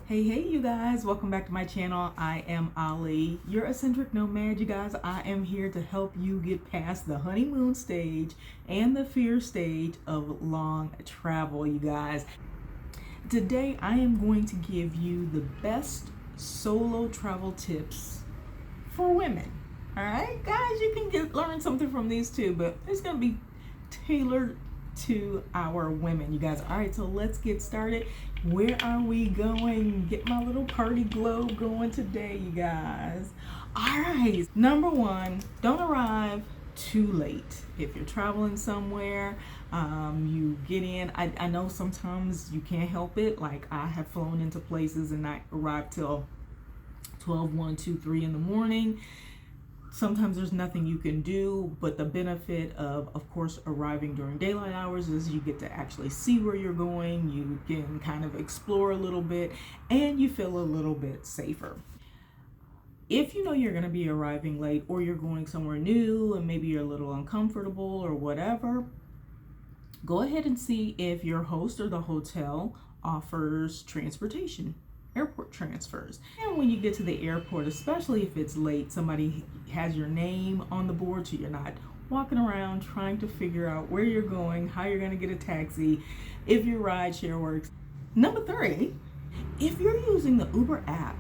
Hey you guys, welcome back to my channel. I am Ali, your eccentric nomad. You guys, I am here to help you get past the honeymoon stage and the fear stage of long travel, you guys. Today I am going to give you the best solo travel tips for women. All right guys, you can learn something from these too, but it's going to be tailored to our women, you guys. All right, so let's get started. Where are we going? Get my little party globe going today, you guys. All right, number one, don't arrive too late. If you're traveling somewhere, you get in. I know sometimes you can't help it. Like, I have flown into places and not arrived till 12, 1, 2, 3 in the morning. Sometimes there's nothing you can do, but the benefit of course, arriving during daylight hours is you get to actually see where you're going. You can kind of explore a little bit and you feel a little bit safer. If you know you're going to be arriving late or you're going somewhere new and maybe you're a little uncomfortable or whatever, go ahead and see if your host or the hotel offers transportation. Airport transfers. And when you get to the airport, especially if it's late, somebody has your name on the board, so you're not walking around trying to figure out where you're going, how you're going to get a taxi, if your ride share works. Number 3, if you're using the Uber app,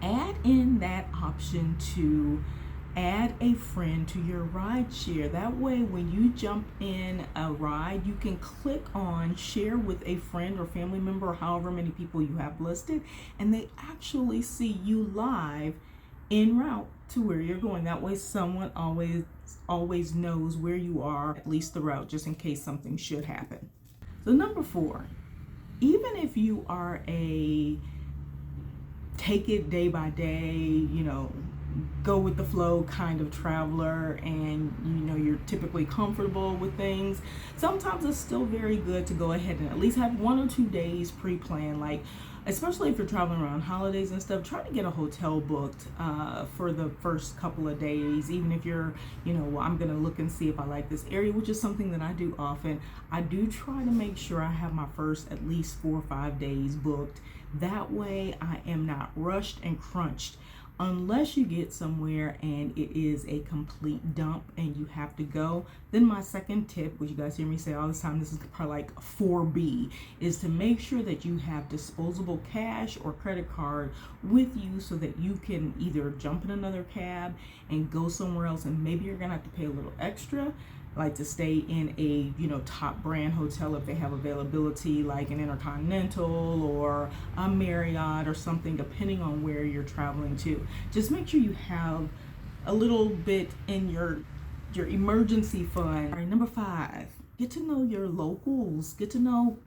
add in that option to add a friend to your ride share. That way, when you jump in a ride, you can click on share with a friend or family member, or however many people you have listed, and they actually see you live en route to where you're going. That way, someone always knows where you are, at least the route, just in case something should happen. So number 4, even if you are a take it day by day, go with the flow kind of traveler, and you're typically comfortable with things, sometimes it's still very good to go ahead and at least have 1 or 2 days pre-planned. Like, especially if you're traveling around holidays and stuff, try to get a hotel booked for the first couple of days. Even if you're, I'm gonna look and see if I like this area, which is something that I do often. I do try to make sure I have my first at least 4 or 5 days booked. That way I am not rushed and crunched, unless you get somewhere and it is a complete dump and you have to go. Then my second tip, which you guys hear me say all this time, this is probably like 4B, is to make sure that you have disposable cash or credit card with you, so that you can either jump in another cab and go somewhere else, and maybe you're gonna have to pay a little extra, like to stay in a top brand hotel if they have availability, like an Intercontinental or a Marriott or something, depending on where you're traveling to. Just make sure you have a little bit in your emergency fund. All right, number 5, get to know your locals. Get to know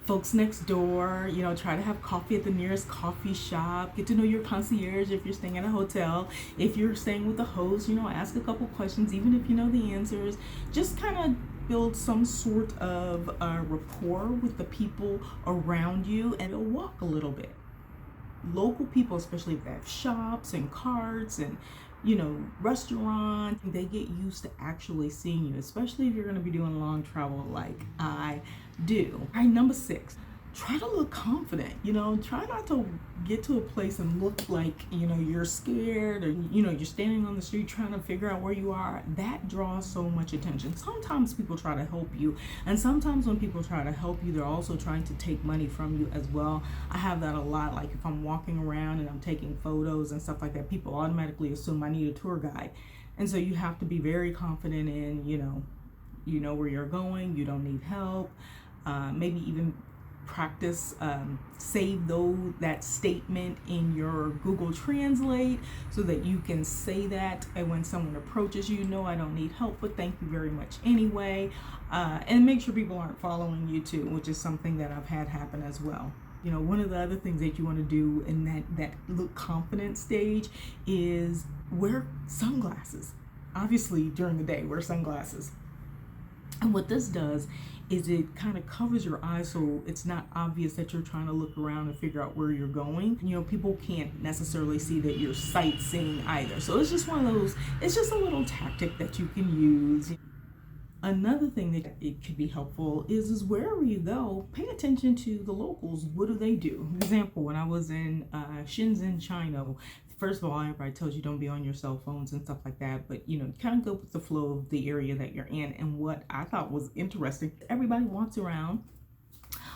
folks next door. Try to have coffee at the nearest coffee shop. Get to know your concierge if you're staying at a hotel. If you're staying with the host, ask a couple questions, even if you know the answers. Just kind of build some sort of rapport with the people around you, and you'll walk a little bit. Local people, especially if they have shops and carts and restaurants, they get used to actually seeing you, especially if you're going to be doing long travel like I do. All right, number 6, try to look confident. Try not to get to a place and look like you're scared, or you're standing on the street trying to figure out where you are. That draws so much attention. Sometimes people try to help you, and sometimes when people try to help you, they're also trying to take money from you as well. I have that a lot. Like, if I'm walking around and I'm taking photos and stuff like that, people automatically assume I need a tour guide, and so you have to be very confident in you know where you're going, you don't need help. Maybe even practice, save that statement in your Google Translate, so that you can say that, and when someone approaches you, no, I don't need help, but thank you very much anyway. And make sure people aren't following you too, which is something that I've had happen as well. One of the other things that you want to do in that look confident stage is wear sunglasses. Obviously, during the day, wear sunglasses. And what this does is it kind of covers your eyes, so it's not obvious that you're trying to look around and figure out where you're going. People can't necessarily see that you're sightseeing either. So it's just one of those, it's just a little tactic that you can use. Another thing that it could be helpful is wherever you go, pay attention to the locals. What do they do? For example, when I was in Shenzhen, China, first of all, everybody tells you don't be on your cell phones and stuff like that, but kind of go with the flow of the area that you're in. And what I thought was interesting, everybody walks around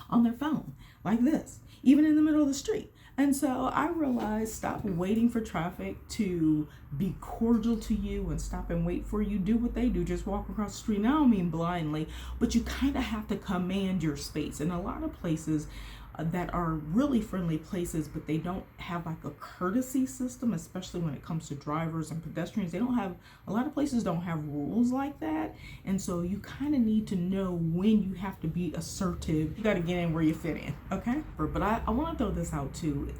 on their phone like this, even in the middle of the street. And so I realized, stop waiting for traffic to be cordial to you and stop and wait for you. Do what they do, just walk across the street. Now, I don't mean blindly, but you kind of have to command your space. In a lot of places that are really friendly places, but they don't have like a courtesy system, especially when it comes to drivers and pedestrians. They don't have, a lot of places don't have rules like that. And so you kind of need to know when you have to be assertive. You got to get in where you fit in, okay? But I want to throw this out too.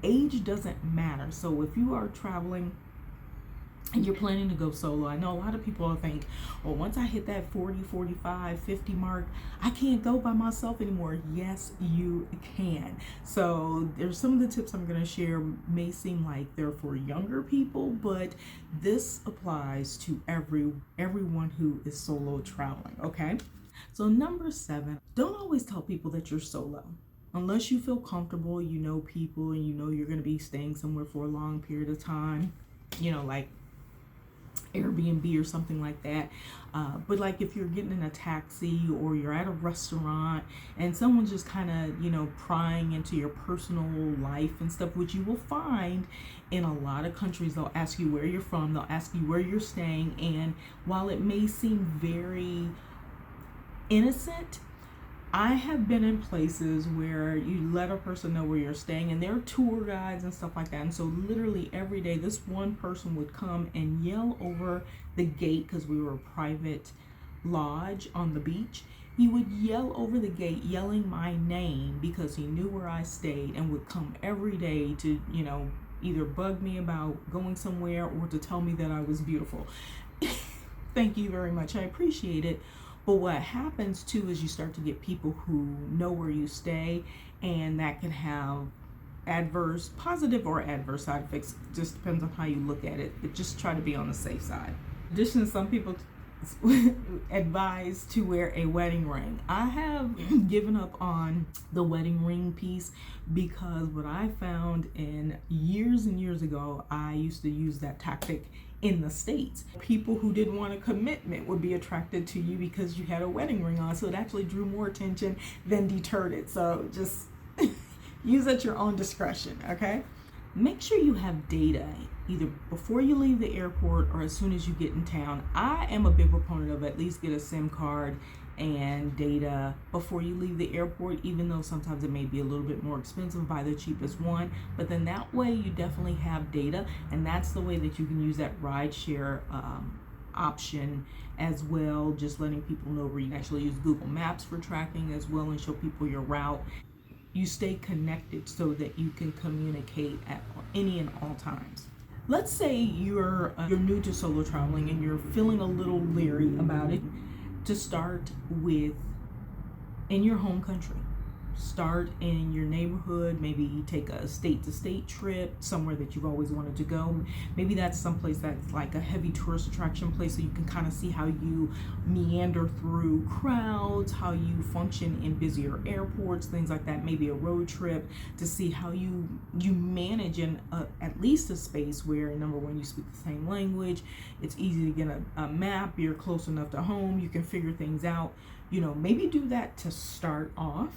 Age doesn't matter. So if you are traveling and you're planning to go solo, I know a lot of people think, well, once I hit that 40, 45, 50 mark, I can't go by myself anymore. Yes, you can. So there's some of the tips I'm going to share may seem like they're for younger people, but this applies to everyone who is solo traveling, okay? So number 7, don't always tell people that you're solo. Unless you feel comfortable, you know people, and you know you're going to be staying somewhere for a long period of time, like Airbnb or something like that. But like if you're getting in a taxi or you're at a restaurant and someone's just kind of, prying into your personal life and stuff, which you will find in a lot of countries, they'll ask you where you're from, they'll ask you where you're staying. And while it may seem very innocent, I have been in places where you let a person know where you're staying, and there are tour guides and stuff like that. And so literally every day, this one person would come and yell over the gate, because we were a private lodge on the beach. He would yell over the gate, yelling my name because he knew where I stayed, and would come every day to, either bug me about going somewhere or to tell me that I was beautiful. Thank you very much. I appreciate it. But what happens too is you start to get people who know where you stay, and that can have positive or adverse side effects. Just depends on how you look at it, but just try to be on the safe side. In addition, some people advise to wear a wedding ring. I have given up on the wedding ring piece because what I found in years and years ago, I used to use that tactic in the States. People who didn't want a commitment would be attracted to you because you had a wedding ring on, so it actually drew more attention than deterred it. So just use at your own discretion, okay? Make sure you have data either before you leave the airport or as soon as you get in town. I am a big proponent of at least get a SIM card and data before you leave the airport, even though sometimes it may be a little bit more expensive. Buy the cheapest one, but then that way you definitely have data, and that's the way that you can use that ride share option as well, just letting people know where you can actually use Google Maps for tracking as well and show people your route. You stay connected so that you can communicate at any and all times. Let's say you're new to solo traveling and you're feeling a little leery about it. To start with, in your home country, start in your neighborhood. Maybe you take a state-to-state trip somewhere that you've always wanted to go. Maybe that's someplace that's like a heavy tourist attraction place, so you can kind of see how you meander through crowds, how you function in busier airports, things like that. Maybe a road trip to see how you manage in at least a space where, number one, you speak the same language, it's easy to get a map, you're close enough to home, you can figure things out. Maybe do that to start off,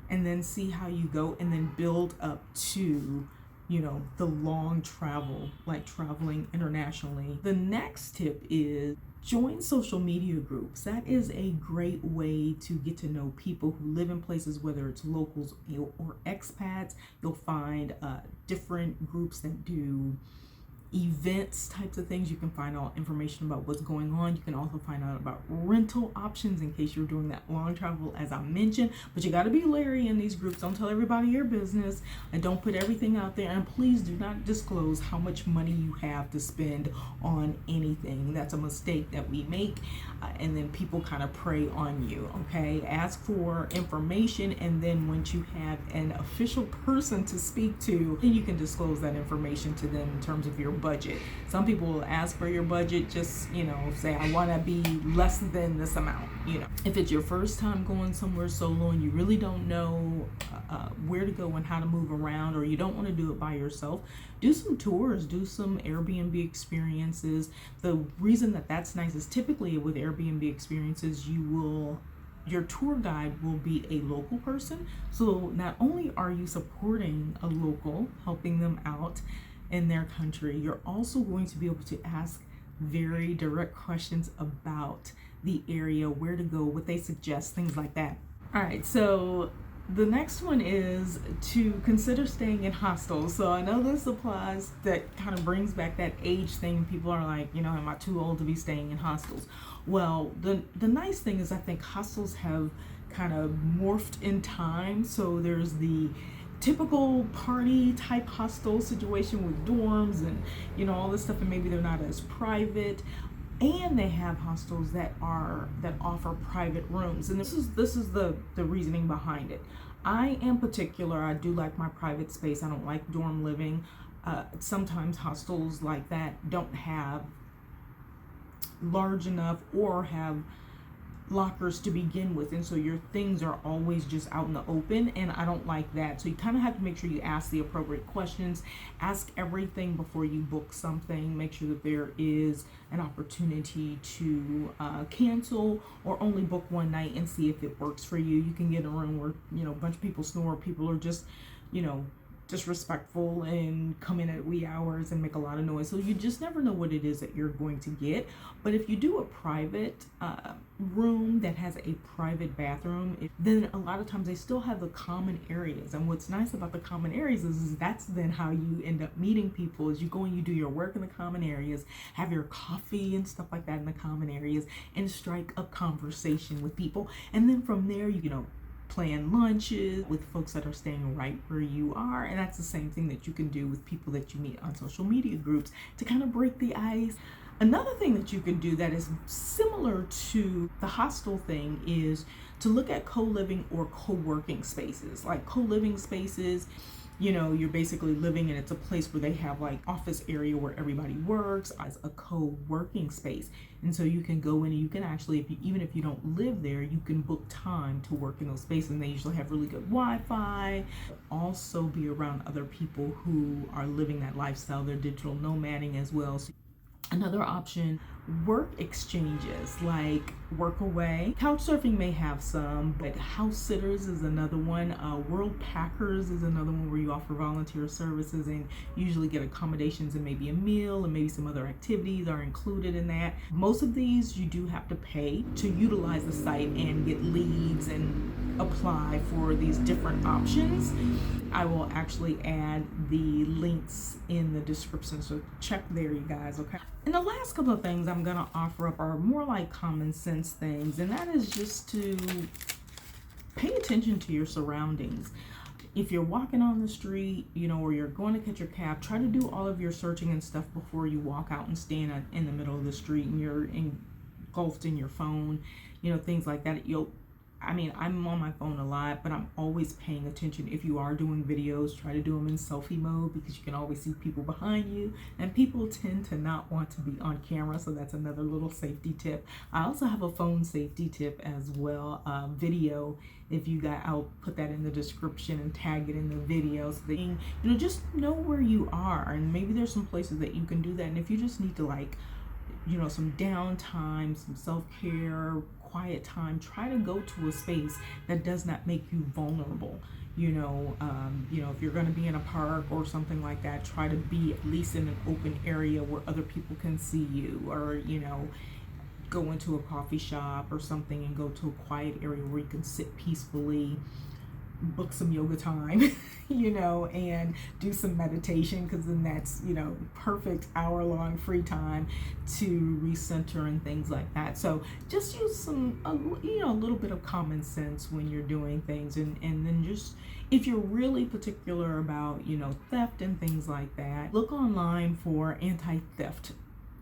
and then see how you go, and then build up to, the long travel, like traveling internationally. The next tip is join social media groups. That is a great way to get to know people who live in places, whether it's locals or expats. You'll find different groups that do events, types of things. You can find all information about what's going on. You can also find out about rental options in case you're doing that long travel, as I mentioned. But you got to be leery in these groups. Don't tell everybody your business, and don't put everything out there. And please do not disclose how much money you have to spend on anything. That's a mistake that we make, and then people kind of prey on you. Okay, ask for information, and then once you have an official person to speak to, then you can disclose that information to them in terms of your budget. Some people will ask for your budget, just, you know, say, I want to be less than this amount, you know. If it's your first time going somewhere solo and you really don't know where to go and how to move around, or you don't want to do it by yourself, do some tours, do some Airbnb experiences. The reason that that's nice is typically with Airbnb experiences, your tour guide will be a local person. So not only are you supporting a local, helping them out in their country, you're also going to be able to ask very direct questions about the area, where to go, what they suggest, things like that. All right, so the next one is to consider staying in hostels. So I know this applies, that kind of brings back that age thing. People are like, you know, am I too old to be staying in hostels? Well, the nice thing is I think hostels have kind of morphed in time. So there's the typical party type hostel situation with dorms and, you know, all this stuff, and maybe they're not as private. And they have hostels that offer private rooms, and this is the reasoning behind it. I am particular. I do like my private space. I don't like dorm living. Sometimes hostels like that don't have large enough or have lockers to begin with, and so your things are always just out in the open, and I don't like that. So you kind of have to make sure you ask the appropriate questions, ask everything before you book something, make sure that there is an opportunity to cancel or only book one night and see if it works for you. You can get a room where, you know, a bunch of people snore, people are just, you know, disrespectful and come in at wee hours and make a lot of noise. So you just never know what it is that you're going to get. But if you do a private room that has a private bathroom, then a lot of times they still have the common areas. And what's nice about the common areas is that's then how you end up meeting people, is you go and you do your work in the common areas, have your coffee and stuff like that in the common areas, and strike up conversation with people. And then from there, you know, plan lunches with folks that are staying right where you are. And that's the same thing that you can do with people that you meet on social media groups to kind of break the ice. Another thing that you can do that is similar to the hostel thing is to look at co-living or co-working spaces. Like co-living spaces, you know, you're basically living and it's a place where they have like office area where everybody works, as a co-working space. And so you can go in and you can actually, even if you don't live there, you can book time to work in those spaces. And they usually have really good Wi-Fi. Also be around other people who are living that lifestyle. They're digital nomading as well. So another option, work exchanges like Workaway. Couchsurfing may have some, but house sitters is another one. World Packers is another one where you offer volunteer services and usually get accommodations and maybe a meal and maybe some other activities are included in that. Most of these you do have to pay to utilize the site and get leads and apply for these different options. I will actually add the links in the description, so check there, you guys, okay? And the last couple of things I'm gonna offer up are more like common sense things, and that is just to pay attention to your surroundings. If you're walking on the street, you know, or you're going to catch your cab, try to do all of your searching and stuff before you walk out and stand in the middle of the street and you're engulfed in your phone, you know, things like that. I'm on my phone a lot, but I'm always paying attention. If you are doing videos, try to do them in selfie mode because you can always see people behind you, and people tend to not want to be on camera, so that's another little safety tip. I also have a phone safety tip as well, video. If you got, I'll put that in the description and tag it in the video so that you know, just know where you are, and maybe there's some places that you can do that. And if you just need to, like, you know, some downtime, some self-care, quiet time, try to go to a space that does not make you vulnerable. You know, if you're going to be in a park or something like that, try to be at least in an open area where other people can see you, or, you know, go into a coffee shop or something and go to a quiet area where you can sit peacefully, book some yoga time, you know, and do some meditation, because then that's, you know, perfect hour-long free time to recenter and things like that. So just use a little bit of common sense when you're doing things, and then just, if you're really particular about, you know, theft and things like that, look online for anti-theft,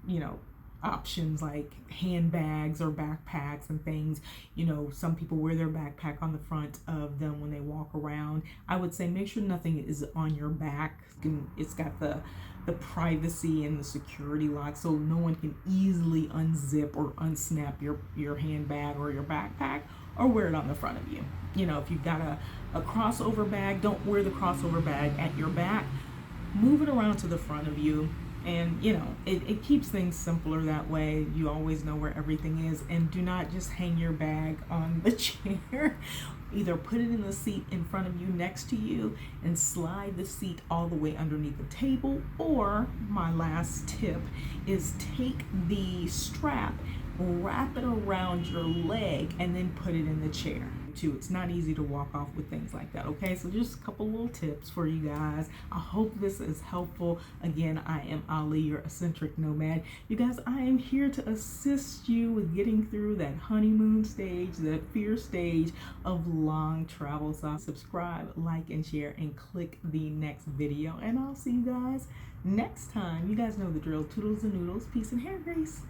you know, options like handbags or backpacks and things. You know, some people wear their backpack on the front of them when they walk around. I would say make sure nothing is on your back. It's got the privacy and the security lock, so no one can easily unzip or unsnap your handbag or your backpack, or wear it on the front of you. You know, if you've got a crossover bag, don't wear the crossover bag at your back. Move it around to the front of you, and you know, it keeps things simpler that way. You always know where everything is, and do not just hang your bag on the chair. Either put it in the seat in front of you next to you and slide the seat all the way underneath the table, or my last tip is take the strap, wrap it around your leg, and then put it in the chair too. It's not easy to walk off with things like that. Okay, so just a couple little tips for you guys. I hope this is helpful. Again, I am Ali, your eccentric nomad. You guys, I am here to assist you with getting through that honeymoon stage, that fear stage of long travel. So subscribe, like, and share, and click the next video, and I'll see you guys next time. You guys know the drill. Toodles and noodles, peace and hair grease.